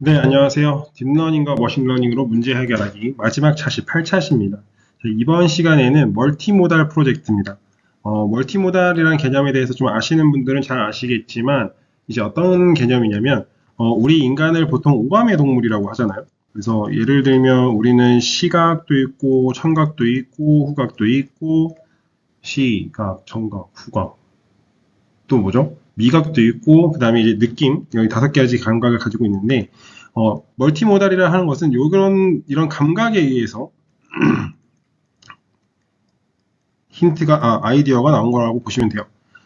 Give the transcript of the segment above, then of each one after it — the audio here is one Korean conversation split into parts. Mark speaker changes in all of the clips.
Speaker 1: 네, 안녕하세요. 딥러닝과 머신러닝으로 문제 해결하기 마지막 차시 8차시입니다. 이번 시간에는 멀티모달 프로젝트입니다. 멀티모달이라는 개념에 대해서 좀 아시는 분들은 잘 아시겠지만 이제 어떤 개념이냐면 우리 인간을 보통 오감의 동물이라고 하잖아요. 그래서 예를 들면 우리는 시각도 있고 청각도 있고 후각도 있고 시각, 청각, 후각 또 뭐죠? 미각도 있고 그다음에 이제 느낌 여기 5가지 감각을 가지고 있는데 멀티모달이라 하는 것은 이런 감각에 의해서 아이디어가 나온 거라고 보시면 돼요.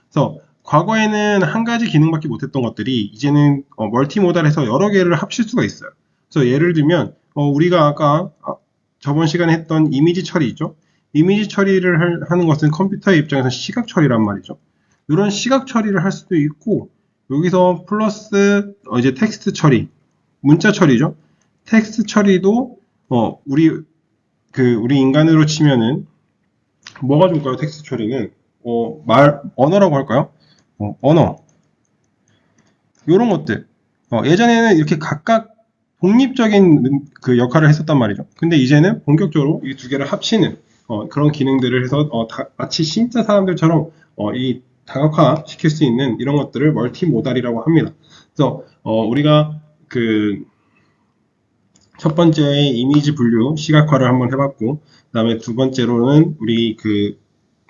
Speaker 1: 그래서 과거에는 한 가지 기능밖에 못했던 것들이 이제는 멀티모달에서 여러 개를 합칠 수가 있어요. 그래서 예를 들면 우리가 아까 저번 시간에 했던 이미지 처리 있죠? 이미지 처리를 하는 것은 컴퓨터의 입장에서 시각 처리란 말이죠. 이런 시각 처리를 할 수도 있고 여기서 플러스 이제 텍스트 처리, 문자 처리죠. 텍스트 처리도 우리 인간으로 치면은 뭐가 좋을까요? 텍스트 처리는 언어라고 할까요? 언어 이런 것들 예전에는 이렇게 각각 독립적인 그 역할을 했었단 말이죠. 근데 이제는 본격적으로 이 두 개를 합치는 그런 기능들을 해서 마치 진짜 사람들처럼 이 다각화 시킬 수 있는 이런 것들을 멀티모달이라고 합니다. 그래서 우리가 그 첫 번째 이미지 분류 시각화를 한번 해봤고 그 다음에 두 번째로는 우리 그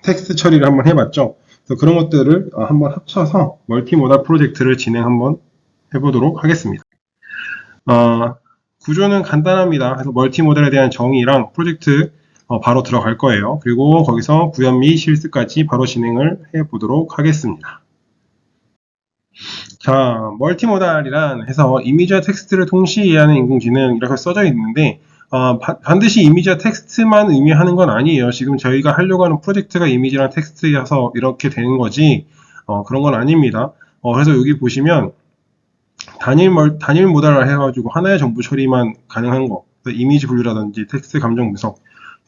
Speaker 1: 텍스트 처리를 한번 해봤죠. 그래서 그런 것들을 한번 합쳐서 멀티모달 프로젝트를 진행 한번 해보도록 하겠습니다. 구조는 간단합니다. 그래서 멀티모달에 대한 정의랑 프로젝트 바로 들어갈 거예요. 그리고 거기서 구현 및 실습까지 바로 진행을 해보도록 하겠습니다. 자, 멀티모달이란 해서 이미지와 텍스트를 동시에 이해하는 인공지능 이렇게 써져 있는데 반드시 이미지와 텍스트만 의미하는 건 아니에요. 지금 저희가 하려고 하는 프로젝트가 이미지랑 텍스트여서 이렇게 되는 거지 그런 건 아닙니다. 그래서 여기 보시면 단일 모달을 해가지고 하나의 정보 처리만 가능한 거 이미지 분류라든지 텍스트 감정 분석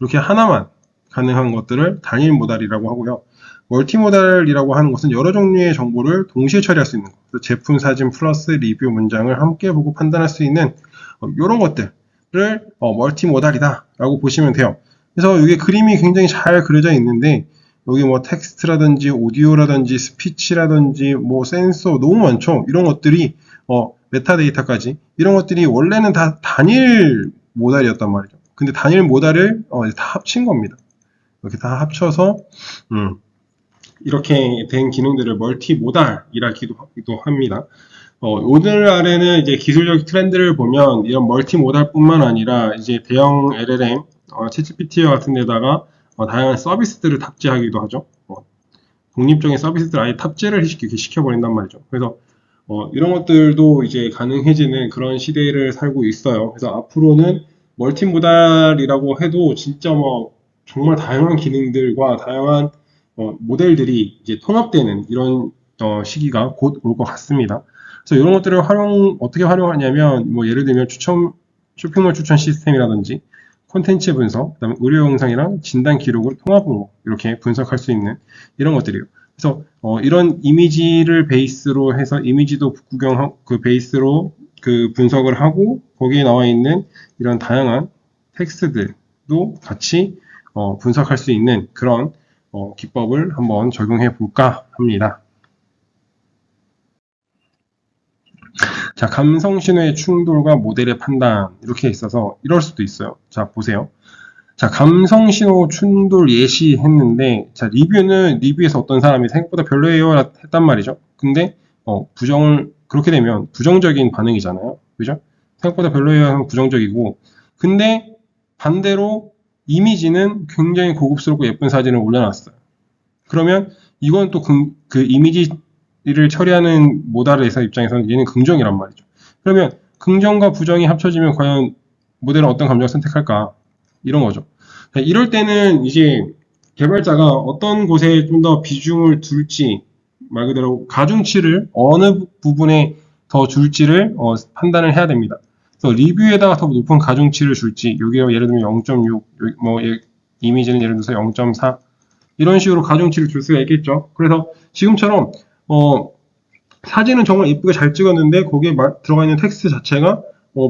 Speaker 1: 이렇게 하나만 가능한 것들을 단일 모달이라고 하고요. 멀티모달이라고 하는 것은 여러 종류의 정보를 동시에 처리할 수 있는 것. 제품 사진 플러스 리뷰 문장을 함께 보고 판단할 수 있는 이런 것들을 멀티모달이다 라고 보시면 돼요. 그래서 이게 그림이 굉장히 잘 그려져 있는데 여기 뭐 텍스트라든지 오디오라든지 스피치라든지 뭐 센서 너무 많죠. 이런 것들이 메타데이터까지 이런 것들이 원래는 다 단일 모달이었단 말이죠. 근데 단일 모달을 다 합친 겁니다. 이렇게 다 합쳐서 이렇게 된 기능들을 멀티모달이라기도 합니다. 오늘날에는 이제 기술적 트렌드를 보면 이런 멀티모달뿐만 아니라 이제 대형 LLM, 챗GPT 같은 데다가 다양한 서비스들을 탑재하기도 하죠. 독립적인 서비스들 아예 탑재를 시켜버린단 말이죠. 그래서 이런 것들도 이제 가능해지는 그런 시대를 살고 있어요. 그래서 앞으로는 멀티모달이라고 해도 진짜 뭐 정말 다양한 기능들과 다양한 모델들이 이제 통합되는 이런 시기가 곧 올 것 같습니다. 그래서 이런 것들을 어떻게 활용하냐면 뭐 예를 들면 쇼핑몰 추천 시스템이라든지 콘텐츠 분석, 그다음에 의료 영상이랑 진단 기록을 통합으로 이렇게 분석할 수 있는 이런 것들이에요. 그래서 이런 이미지를 베이스로 해서 이미지도 그 베이스로 그 분석을 하고 거기에 나와 있는 이런 다양한 텍스트들도 같이 분석할 수 있는 그런 기법을 한번 적용해 볼까 합니다. 자, 감성 신호의 충돌과 모델의 판단 이렇게 있어서 이럴 수도 있어요. 자, 보세요. 자, 감성 신호 충돌 예시했는데 자, 리뷰에서 어떤 사람이 생각보다 별로예요 했단 말이죠. 근데 그렇게 되면 부정적인 반응이잖아요. 그죠? 생각보다 별로예요 하면 부정적이고 근데 반대로 이미지는 굉장히 고급스럽고 예쁜 사진을 올려놨어요. 그러면 이건 또 그 이미지를 처리하는 모달에서 입장에서는 얘는 긍정이란 말이죠. 그러면 긍정과 부정이 합쳐지면 과연 모델은 어떤 감정을 선택할까? 이런 거죠. 이럴 때는 이제 개발자가 어떤 곳에 좀 더 비중을 둘지 말 그대로 가중치를 어느 부분에 더 줄지를 판단을 해야 됩니다. 그래서 리뷰에다가 더 높은 가중치를 줄지 여기에 예를 들면 0.6 뭐 이미지는 예를 들어서 0.4 이런 식으로 가중치를 줄 수가 있겠죠. 그래서 지금처럼 사진은 정말 이쁘게 잘 찍었는데 거기에 들어가 있는 텍스트 자체가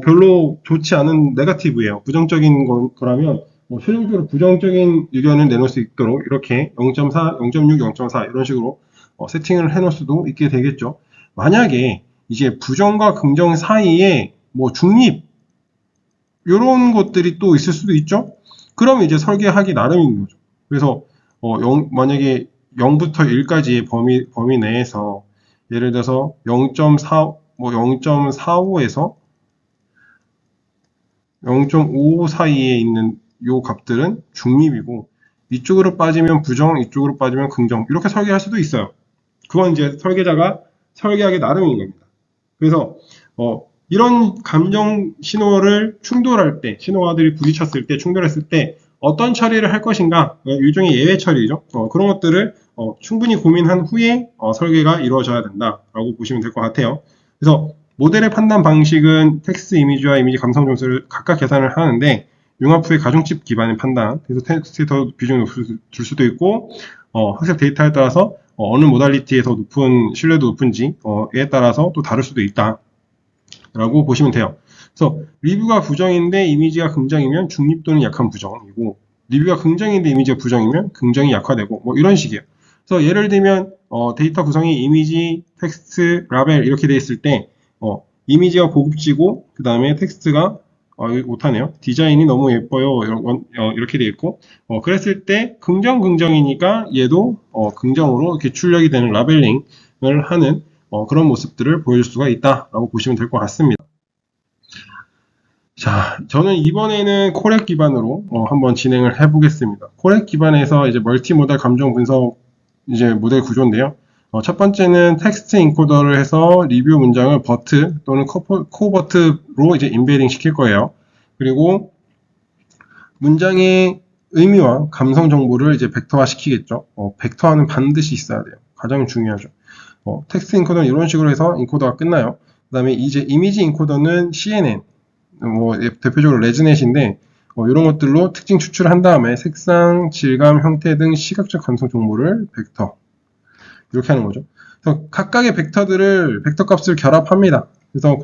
Speaker 1: 별로 좋지 않은 네거티브예요. 부정적인 거라면 최종적으로 부정적인 의견을 내놓을 수 있도록 이렇게 0.4, 0.6, 0.4 이런 식으로 세팅을 해놓을 수도 있게 되겠죠. 만약에 이제 부정과 긍정 사이에 중립 이런 것들이 또 있을 수도 있죠. 그럼 이제 설계하기 나름인 거죠. 그래서 만약에 0부터 1까지의 범위 내에서 예를 들어서 0.4, 0.45에서 0.55 사이에 있는 요 값들은 중립이고 이쪽으로 빠지면 부정, 이쪽으로 빠지면 긍정 이렇게 설계할 수도 있어요. 그건 이제 설계자가 설계하기 나름인 겁니다. 그래서 이런 감정 신호를 충돌할 때, 신호와들이 부딪혔을 때, 충돌했을 때 어떤 처리를 할 것인가, 일종의 예외 처리죠. 그런 것들을 충분히 고민한 후에 설계가 이루어져야 된다라고 보시면 될 것 같아요. 그래서 모델의 판단 방식은 텍스트 이미지와 이미지 감성 점수를 각각 계산을 하는데 융합 후의 가중칩 기반의 판단, 그래서 텍스트에 더 비중을 줄 수도 있고 학습 데이터에 따라서 어느 모달리티에 더 높은 신뢰도 높은지에 따라서 또 다를 수도 있다 라고 보시면 돼요. 그래서 리뷰가 부정인데 이미지가 긍정이면 중립 또는 약한 부정이고 리뷰가 긍정인데 이미지가 부정이면 긍정이 약화되고 이런 식이에요. 그래서 예를 들면 데이터 구성이 이미지, 텍스트, 라벨 이렇게 돼 있을 때 이미지가 고급지고 그 다음에 텍스트가 못하네요. 디자인이 너무 예뻐요. 이렇게 돼 있고 그랬을 때 긍정이니까 얘도 긍정으로 이렇게 출력이 되는 라벨링을 하는 그런 모습들을 보여줄 수가 있다라고 보시면 될 것 같습니다. 자, 저는 이번에는 코렉 기반으로 한번 진행을 해보겠습니다. 코렉 기반에서 이제 멀티모달 감정 분석 이제 모델 구조인데요. 첫 번째는 텍스트 인코더를 해서 리뷰 문장을 버트 또는 코버트로 이제 인베딩 시킬 거예요. 그리고 문장의 의미와 감성 정보를 이제 벡터화 시키겠죠. 벡터화는 반드시 있어야 돼요. 가장 중요하죠. 텍스트 인코더는 이런 식으로 해서 인코더가 끝나요. 그 다음에 이제 이미지 인코더는 CNN, 대표적으로 레즈넷인데, 이런 것들로 특징 추출을 한 다음에 색상, 질감, 형태 등 시각적 감성 정보를 벡터. 이렇게 하는 거죠. 그래서 각각의 벡터들을, 벡터 값을 결합합니다. 그래서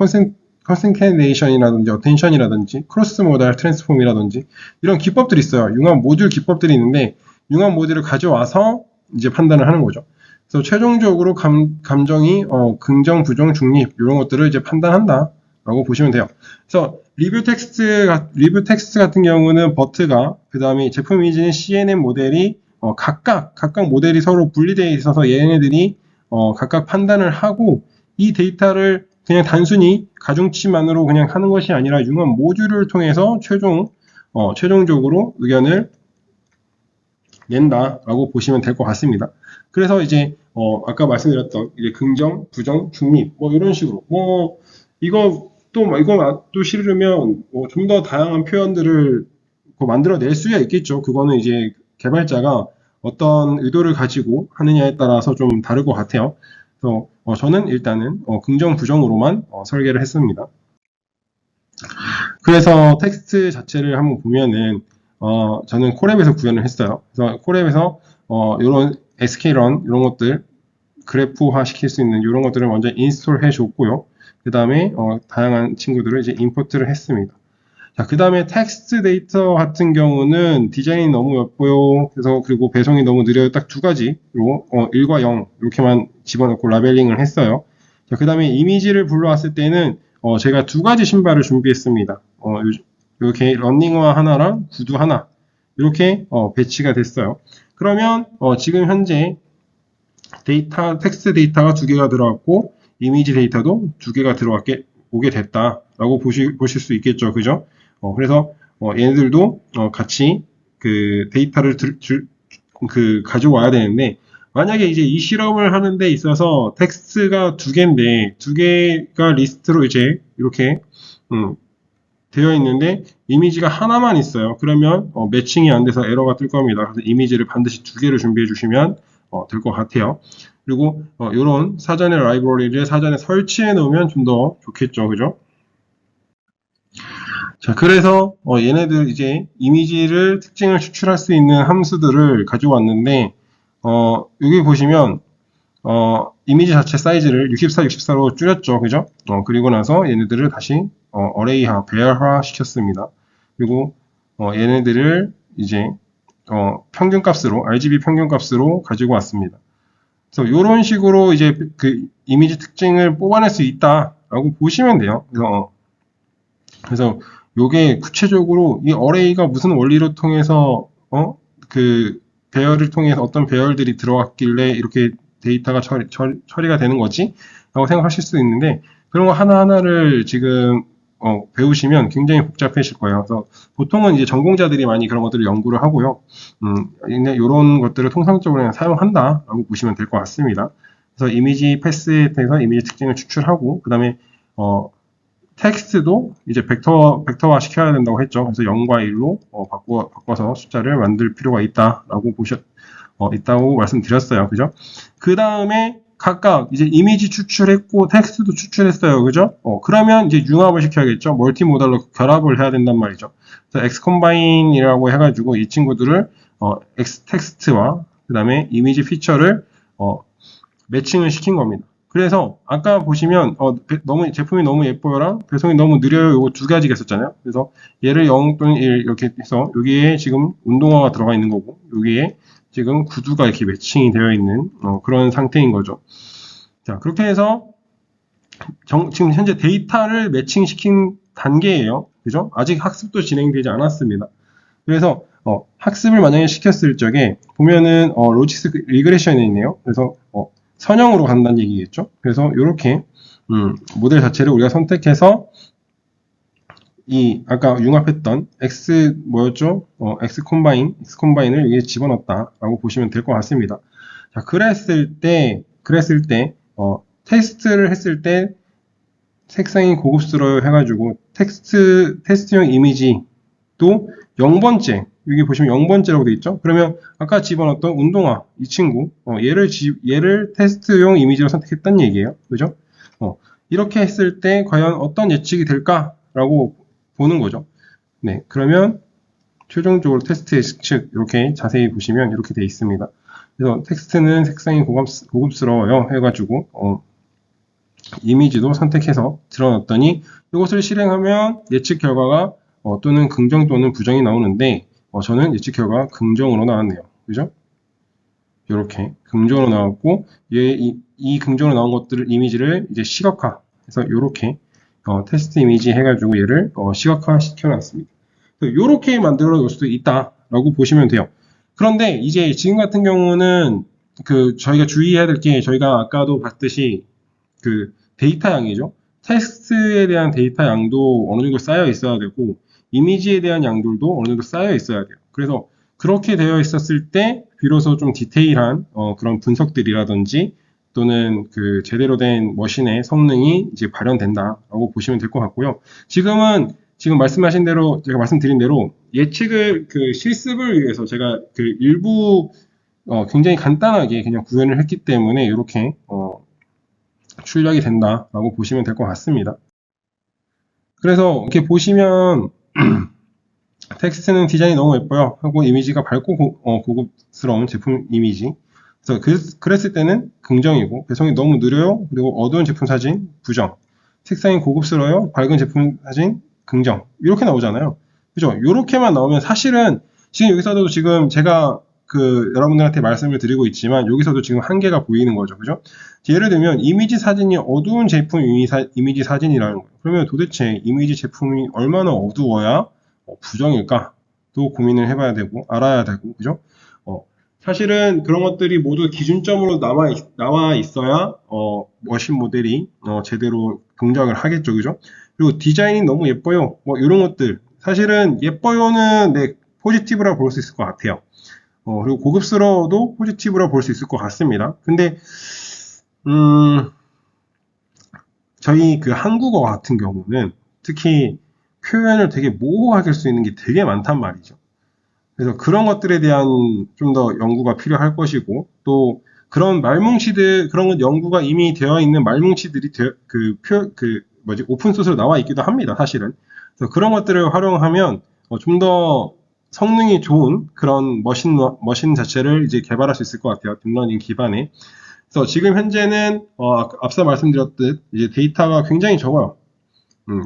Speaker 1: 컨센케이션이라든지 어텐션이라든지 크로스 모달 트랜스폼이라든지 이런 기법들이 있어요. 융합 모듈 기법들이 있는데 융합 모듈을 가져와서 이제 판단을 하는 거죠. 그래서 최종적으로 감정이 긍정, 부정, 중립 이런 것들을 이제 판단한다라고 보시면 돼요. 그래서 리뷰 텍스트 같은 경우는 버트가 그 다음에 제품 이미지는 CNN 모델이 각각 모델이 서로 분리되어 있어서 얘네들이 각각 판단을 하고 이 데이터를 그냥 단순히 가중치만으로 그냥 하는 것이 아니라 융합 모듈을 통해서 최종적으로 의견을 낸다라고 보시면 될 것 같습니다. 그래서 이제 아까 말씀드렸던 이제 긍정, 부정, 중립 이런 식으로 이거 또 싫으면 좀 더 다양한 표현들을 만들어낼 수야 있겠죠. 그거는 이제 개발자가 어떤 의도를 가지고 하느냐에 따라서 좀 다를 것 같아요. 그래서 저는 일단은 긍정, 부정으로만 설계를 했습니다. 그래서 텍스트 자체를 한번 보면은 저는 콜앱에서 구현을 했어요. 그래서 콜앱에서 이런 SK런 이런 것들 그래프화 시킬 수 있는 이런 것들을 먼저 인스톨 해줬고요. 그 다음에 다양한 친구들을 이제 임포트를 했습니다. 자, 그 다음에 텍스트 데이터 같은 경우는 디자인이 너무 예뻐요. 그리고 배송이 너무 느려요. 딱 두 가지로 1과 0 이렇게만 집어넣고 라벨링을 했어요. 자, 그 다음에 이미지를 불러왔을 때는 제가 두 가지 신발을 준비했습니다. 이렇게 러닝화 하나랑 구두 하나 이렇게 배치가 됐어요. 그러면 지금 현재 텍스트 데이터가 두 개가 들어왔고 이미지 데이터도 두 개가 오게 됐다라고 보실 수 있겠죠, 그죠? 그래서 얘네들도 같이 그 데이터를 가져와야 되는데 만약에 이제 이 실험을 하는 데 있어서 텍스트가 두 개인데 두 개가 리스트로 이제 이렇게 되어 있는데 이미지가 하나만 있어요. 그러면 매칭이 안 돼서 에러가 뜰 겁니다. 그래서 이미지를 반드시 두 개를 준비해 주시면 될 것 같아요. 그리고 이런 사전의 라이브러리를 사전에 설치해 놓으면 좀 더 좋겠죠, 그죠? 자, 그래서 얘네들 이제 이미지를 특징을 추출할 수 있는 함수들을 가져왔는데 여기 보시면 이미지 자체 사이즈를 64, 64로 줄였죠, 그죠? 그리고 나서 얘네들을 다시 어레이화, 배열화 시켰습니다. 그리고 얘네들을 이제 평균값으로 RGB 평균값으로 가지고 왔습니다. 그래서 이런 식으로 이제 그 이미지 특징을 뽑아낼 수 있다라고 보시면 돼요. 그래서 요게 구체적으로 이 어레이가 무슨 원리로 통해서 그 배열을 통해서 어떤 배열들이 들어왔길래 이렇게 데이터가 처리가 되는 거지? 라고 생각하실 수 있는데 그런 거 하나하나를 지금 배우시면 굉장히 복잡해질 거예요. 그래서 보통은 이제 전공자들이 많이 그런 것들을 연구를 하고요. 이런 것들을 통상적으로 그냥 사용한다라고 보시면 될 것 같습니다. 그래서 이미지 패스에 대해서 이미지 특징을 추출하고, 그 다음에, 텍스트도 이제 벡터화 시켜야 된다고 했죠. 그래서 0과 1로 바꿔서 숫자를 만들 필요가 있다고 말씀드렸어요. 그죠? 그 다음에 각각 이제 이미지 추출했고 텍스트도 추출했어요. 그죠? 그러면 이제 융합을 시켜야겠죠. 멀티모달로 결합을 해야 된단 말이죠. 그래서 엑스컴바인이라고 해가지고 이 친구들을 텍스트와 그 다음에 이미지 피처를 매칭을 시킨 겁니다. 그래서 아까 보시면 제품이 너무 예뻐요랑 배송이 너무 느려요, 요거 두 가지가 있었잖아요. 그래서 얘를 0 또는 1 이렇게 해서 여기에 지금 운동화가 들어가 있는 거고 여기에 지금 구두가 이렇게 매칭이 되어 있는 그런 상태인 거죠. 자, 그렇게 해서 지금 현재 데이터를 매칭시킨 단계예요. 그죠? 아직 학습도 진행되지 않았습니다. 그래서 학습을 만약에 시켰을 적에 보면은 로지스 리그레션이 있네요. 그래서 선형으로 간다는 얘기겠죠. 그래서 이렇게 모델 자체를 우리가 선택해서 이 아까 융합했던 뭐였죠? X 콤바인을 여기에 집어넣었다라고 보시면 될 것 같습니다. 자, 그랬을 때 테스트를 했을 때 색상이 고급스러워 해가지고 테스트용 이미지도 0번째, 여기 보시면 0번째라고 되어 있죠? 그러면 아까 집어넣었던 운동화, 이 친구, 얘를 테스트용 이미지로 선택했다는 얘기예요. 그죠? 이렇게 했을 때 과연 어떤 예측이 될까라고 보는 거죠. 네, 그러면 최종적으로 테스트 예측 이렇게 자세히 보시면 이렇게 되어 있습니다. 그래서 텍스트는 색상이 고급스러워요 해가지고 이미지도 선택해서 드러났더니 이것을 실행하면 예측 결과가 또는 긍정 또는 부정이 나오는데 저는 예측 결과가 긍정으로 나왔네요. 그죠? 이렇게 긍정으로 나왔고 이 긍정으로 나온 것들을 이미지를 이제 시각화 해서 이렇게 테스트 이미지 해가지고 얘를 시각화 시켜놨습니다. 이렇게 만들어 놓을 수도 있다라고 보시면 돼요. 그런데 이제 지금 같은 경우는 저희가 주의해야 될 게 저희가 아까도 봤듯이 데이터 양이죠. 텍스트에 대한 데이터 양도 어느 정도 쌓여 있어야 되고 이미지에 대한 양들도 어느 정도 쌓여 있어야 돼요. 그래서 그렇게 되어 있었을 때 비로소 좀 디테일한 그런 분석들이라든지 또는 제대로 된 머신의 성능이 이제 발현된다라고 보시면 될 것 같고요. 지금 말씀하신 대로 제가 말씀드린 대로 예측을 실습을 위해서 제가 일부 굉장히 간단하게 그냥 구현을 했기 때문에 이렇게 출력이 된다라고 보시면 될 것 같습니다. 그래서 이렇게 보시면 텍스트는 디자인이 너무 예뻐요 하고 이미지가 밝고 고급스러운 제품 이미지. 그래서 그랬을 때는 긍정이고 배송이 너무 느려요. 그리고 어두운 제품 사진 부정. 색상이 고급스러워요. 밝은 제품 사진 긍정. 이렇게 나오잖아요. 그죠? 이렇게만 나오면 사실은 지금 여기서도 지금 제가 여러분들한테 말씀을 드리고 있지만 여기서도 지금 한계가 보이는 거죠. 그죠? 예를 들면 이미지 사진이 어두운 제품 이미지 사진이라는 거예요. 그러면 도대체 이미지 제품이 얼마나 어두워야 부정일까?도 고민을 해봐야 되고 알아야 되고 그죠? 사실은 그런 것들이 모두 기준점으로 나와 있어야 머신 모델이 제대로 동작을 하겠죠. 그죠? 그리고 디자인이 너무 예뻐요. 이런 것들 사실은 예뻐요는 포지티브라고 볼 수 있을 것 같아요. 그리고 고급스러워도 포지티브라고 볼 수 있을 것 같습니다. 근데 저희 한국어 같은 경우는 특히 표현을 되게 모호하게 할 수 있는 게 되게 많단 말이죠. 그래서 그런 것들에 대한 좀 더 연구가 필요할 것이고 또 그런 말뭉치들 그런 연구가 이미 되어 있는 말뭉치들이 오픈소스로 나와 있기도 합니다. 사실은. 그래서 그런 것들을 활용하면 좀 더 성능이 좋은 그런 머신 자체를 이제 개발할 수 있을 것 같아요. 딥러닝 기반에. 그래서 지금 현재는 앞서 말씀드렸듯 이제 데이터가 굉장히 적어요.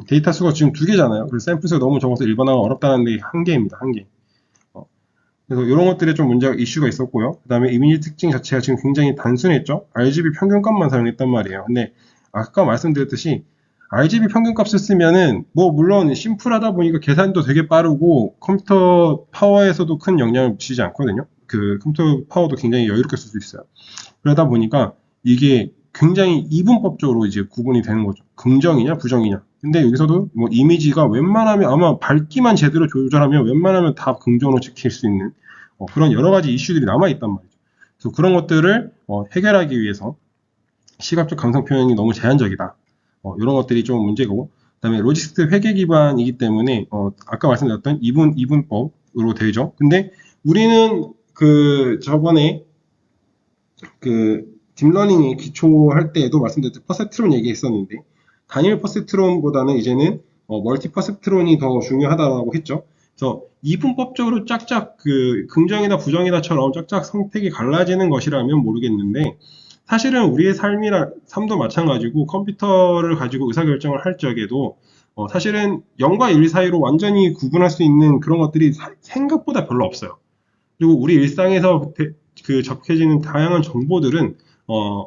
Speaker 1: 데이터 수가 지금 2개잖아요. 그래서 샘플 수가 너무 적어서 일반화가 어렵다는 게 한계입니다. 한계. 그래서 이런 것들에 좀 문제가 이슈가 있었고요. 그 다음에 이미지 특징 자체가 지금 굉장히 단순했죠. RGB 평균값만 사용했단 말이에요. 근데 아까 말씀드렸듯이 RGB 평균값을 쓰면은 뭐 물론 심플하다 보니까 계산도 되게 빠르고 컴퓨터 파워에서도 큰 영향을 미치지 않거든요. 그 컴퓨터 파워도 굉장히 여유롭게 쓸 수 있어요. 그러다 보니까 이게 굉장히 이분법적으로 이제 구분이 되는 거죠. 긍정이냐 부정이냐. 근데 여기서도 뭐 이미지가 웬만하면 아마 밝기만 제대로 조절하면 웬만하면 다 긍정으로 찍힐 수 있는 그런 여러 가지 이슈들이 남아있단 말이죠. 그래서 그런 것들을 해결하기 위해서 시각적 감성 표현이 너무 제한적이다. 이런 것들이 좀 문제고, 그 다음에 로직스 회계 기반이기 때문에 아까 말씀드렸던 이분법으로 되죠. 근데 우리는 그 저번에 그 딥러닝의 기초할 때에도 말씀드렸듯이 퍼셉트론 얘기했었는데 단일 퍼셉트론보다는 이제는 멀티 퍼셉트론이 더 중요하다고 했죠. 그래서 이분법적으로 짝짝 그 긍정이다 부정이다처럼 짝짝 선택이 갈라지는 것이라면 모르겠는데 사실은 우리의 삶도 마찬가지고 컴퓨터를 가지고 의사결정을 할 적에도 사실은 0과 1 사이로 완전히 구분할 수 있는 그런 것들이 생각보다 별로 없어요. 그리고 우리 일상에서 그 접해지는 다양한 정보들은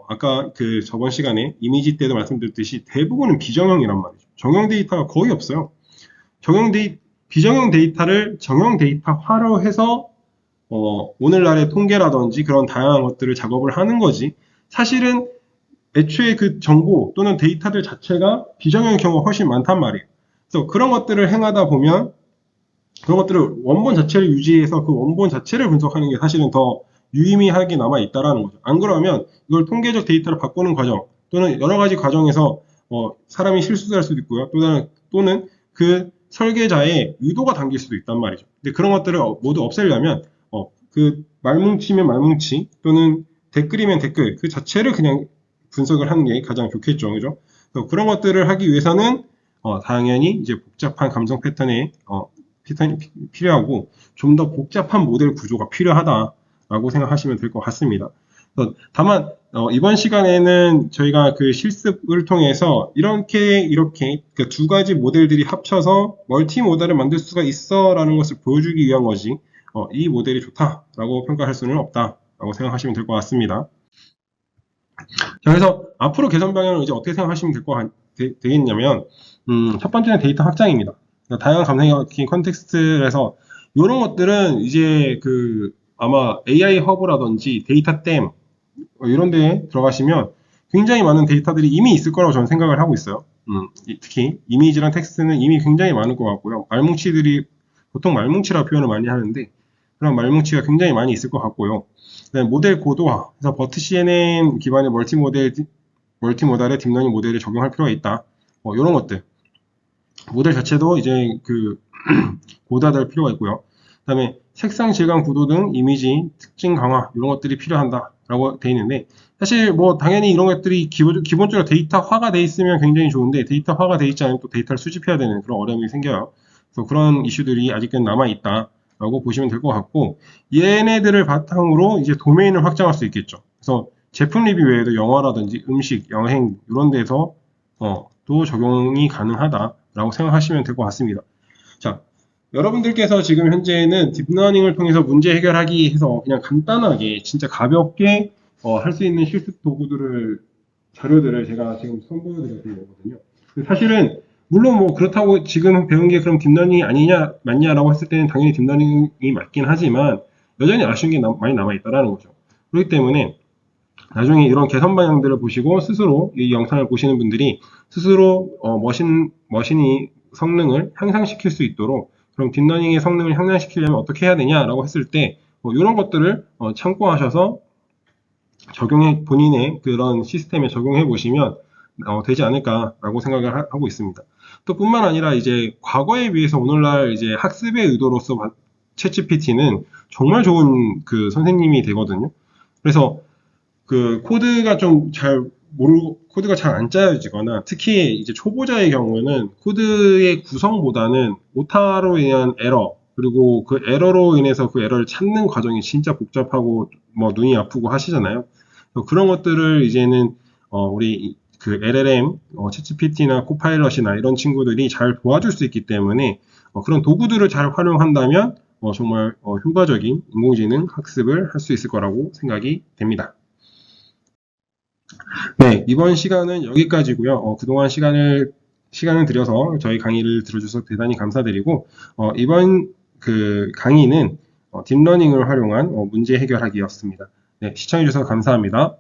Speaker 1: 아까 그 저번 시간에 이미지 때도 말씀드렸듯이 대부분은 비정형이란 말이죠. 정형 데이터가 거의 없어요. 비정형 데이터를 정형 데이터화로 해서 오늘날의 통계라든지 그런 다양한 것들을 작업을 하는 거지. 사실은 애초에 그 정보 또는 데이터들 자체가 비정형의 경우가 훨씬 많단 말이에요. 그래서 그런 것들을 행하다 보면 그런 것들을 원본 자체를 유지해서 그 원본 자체를 분석하는 게 사실은 더 유의미하게 남아있다라는 거죠. 안 그러면 이걸 통계적 데이터로 바꾸는 과정 또는 여러 가지 과정에서 사람이 실수할 수도 있고요. 또는 그 설계자의 의도가 담길 수도 있단 말이죠. 근데 그런 것들을 모두 없애려면 그 말뭉치면 말뭉치 또는 댓글이면 댓글 그 자체를 그냥 분석을 하는 게 가장 좋겠죠. 그죠? 그런 것들을 하기 위해서는 당연히 이제 복잡한 감성 패턴이 필요하고 좀 더 복잡한 모델 구조가 필요하다라고 생각하시면 될 것 같습니다. 다만 이번 시간에는 저희가 그 실습을 통해서 이렇게 그 두 가지 모델들이 합쳐서 멀티 모델을 만들 수가 있어라는 것을 보여주기 위한 거지 이 모델이 좋다라고 평가할 수는 없다라고 생각하시면 될 것 같습니다. 자, 그래서 앞으로 개선 방향을 이제 어떻게 생각하시면 되겠냐면 첫 번째는 데이터 확장입니다. 그러니까 다양한 감성이 얽힌 컨텍스트에서 이런 것들은 이제 그 아마 AI 허브라든지 데이터댐 이런 데에 들어가시면 굉장히 많은 데이터들이 이미 있을 거라고 저는 생각을 하고 있어요. 특히 이미지랑 텍스트는 이미 굉장히 많을 것 같고요. 말뭉치들이 보통 말뭉치라고 표현을 많이 하는데 그런 말뭉치가 굉장히 많이 있을 것 같고요. 그다음에 모델 고도화, 그래서 버트 CNN 기반의 멀티모달의 딥러닝 모델을 적용할 필요가 있다. 이런 것들. 모델 자체도 이제 그 고도화될 필요가 있고요. 그다음에 색상, 질감, 구도 등 이미지 특징 강화 이런 것들이 필요하다라고 돼 있는데 사실 뭐 당연히 이런 것들이 기본적으로 데이터화가 돼 있으면 굉장히 좋은데 데이터화가 돼 있지 않으면 또 데이터를 수집해야 되는 그런 어려움이 생겨요. 그래서 그런 이슈들이 아직은 남아 있다라고 보시면 될 것 같고 얘네들을 바탕으로 이제 도메인을 확장할 수 있겠죠. 그래서 제품 리뷰 외에도 영화라든지 음식, 여행 이런 데서 또 적용이 가능하다라고 생각하시면 될 것 같습니다. 자, 여러분들께서 지금 현재는 딥러닝을 통해서 문제 해결하기 해서 그냥 간단하게 진짜 가볍게 할 수 있는 실습 자료들을 제가 지금 선보여드렸던 거거든요. 사실은 물론 뭐 그렇다고 지금 배운 게 그럼 딥러닝이 아니냐 맞냐라고 했을 때는 당연히 딥러닝이 맞긴 하지만 여전히 아쉬운 게 많이 남아있다라는 거죠. 그렇기 때문에 나중에 이런 개선 방향들을 보시고 스스로 이 영상을 보시는 분들이 스스로 머신이 성능을 향상시킬 수 있도록 그럼 딥러닝의 성능을 향상시키려면 어떻게 해야 되냐라고 했을 때 이런 것들을 참고하셔서 본인의 그런 시스템에 적용해 보시면 되지 않을까라고 생각을 하고 있습니다. 또 뿐만 아니라 이제 과거에 비해서 오늘날 이제 학습의 의도로서 챗GPT는 정말 좋은 그 선생님이 되거든요. 그래서 그 코드가 좀 잘 모르고 코드가 잘 안 짜여지거나 특히 이제 초보자의 경우에는 코드의 구성보다는 오타로 인한 에러 그리고 그 에러로 인해서 그 에러를 찾는 과정이 진짜 복잡하고 뭐 눈이 아프고 하시잖아요. 그런 것들을 이제는 우리 그 LLM, 챗GPT나 코파일럿이나 이런 친구들이 잘 도와줄 수 있기 때문에 그런 도구들을 잘 활용한다면 정말 효과적인 인공지능 학습을 할 수 있을 거라고 생각이 됩니다. 네, 이번 시간은 여기까지고요. 그동안 시간을 들여서 저희 강의를 들어주셔서 대단히 감사드리고, 이번 그 강의는 딥러닝을 활용한 문제 해결하기였습니다. 네, 시청해주셔서 감사합니다.